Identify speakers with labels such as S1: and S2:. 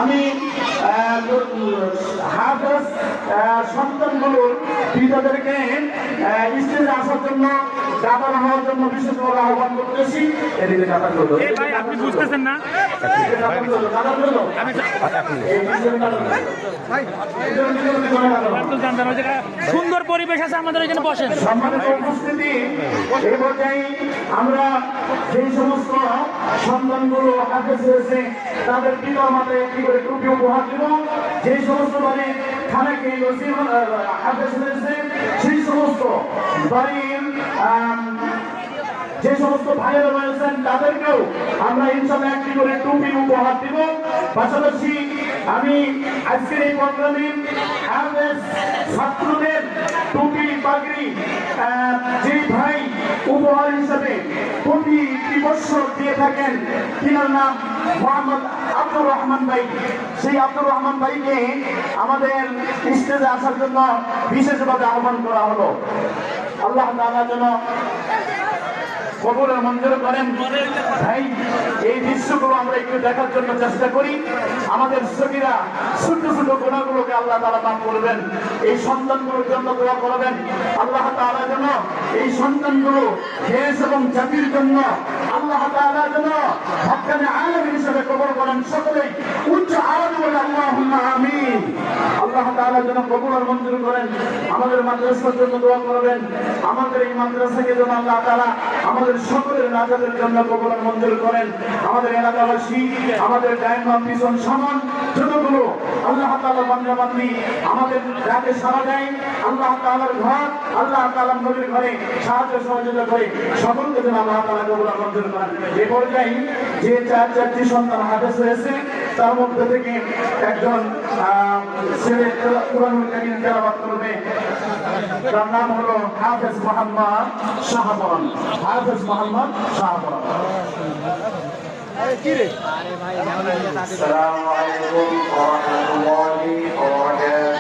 S1: আমি হাফেজ সন্তানগুলোর পিতাদেরকে স্টেজে আসার জন্য দাবার হওয়ার জন্য বিশেষভাবে আহ্বান করতেছি। এদিকে দাবার করলো
S2: আপনি বুঝতেছেন না সুন্দর পরিবেশ আছে আমাদের এখানে বসেন।
S1: সম্মানিত উপস্থিতি, এই পর্যায়ে আমরা যেই সমস্ত সন্তানগুলো হাফেজ হয়েছে তাদের পিতা মাতায় একটি করে টুপি উপহার দিব। যেই সমস্ত বাড়ি খানাকে হাফেজ হয়েছে সেই সমস্ত বাড়ির যে সমস্ত ভাইয়েরা রয়েছেন তাদেরকেও আমরা ইনশাআল্লাহ একটি করে টুপি উপহার দিব। পাশাপাশি আমি আজকের এই প্রোগ্রামে হাফেজ ছাত্রদের টুপি পাগড়ি যে ভাই উপহার হিসাবে প্রতি বছর দিয়ে থাকেন, তিনার নাম মোহাম্মদ আব্দুর রহমান ভাই। সেই আব্দুর রহমান ভাইকে আমাদের স্টেজে আসার জন্য বিশেষভাবে আহ্বান করা হলো। আল্লাহ তাআলা যেন কবুলের মঞ্জুর করেন। ভাই, এই দৃশ্যগুলো আমরা একটু দেখার জন্য চেষ্টা করি। আমাদের সখীরা ছোট ছোট গুণাগুলোকে আল্লাহ তাআলা মাফ করবেন। এই সন্তানগুলোর জন্য দোয়া করবেন। আল্লাহ তাআলা যেন এই সন্তানগুলো দেশ এবং জাতির জন্য আল্লাহ তাআলা যেন হক্কানে আলেম হিসেবে কবুল করেন। সকলেই উচ্চ আওয়াজে বলে আল্লাহুম্মা আমিন। আল্লাহ তাআলা যেন কবুলের মঞ্জুর করেন। আমাদের মাদ্রাসার জন্য দোয়া করবেন। আমাদের এই মাদ্রাসাকে যেন আল্লাহ তাআলা আমাদের সকলের নাজাতের জন্য কবুল মঞ্জুর করেন। আমাদের এলাকাবাসী, আমাদের ডাইন পিছন সমান যতগুলো আল্লাহ তাআলা বান্দা-বান্দী আমাদের ডাকে সাড়া দেয়, আল্লাহ তাআলার ঘর, আল্লাহ তাআলার নবীর ঘরে সাহায্য সহযোগিতা করে সকলকে যেন আল্লাহ তাআলা কবুল মঞ্জুর করেন। এই পর্যায়ে যে চারটি সন্তান হাফেজ হয়েছে তার মধ্যে থেকে একজন ছেলে কুরআনুল কারীম তেলাওয়াত করবে। তার নাম হলো হাফেজ মোহাম্মদ শাহবন। হাফেজ মোহাম্মদ শাহবন।
S3: আসসালামু আলাইকুম ওয়া রাহমাতুল্লাহি ওয়া বারাকাতুহু।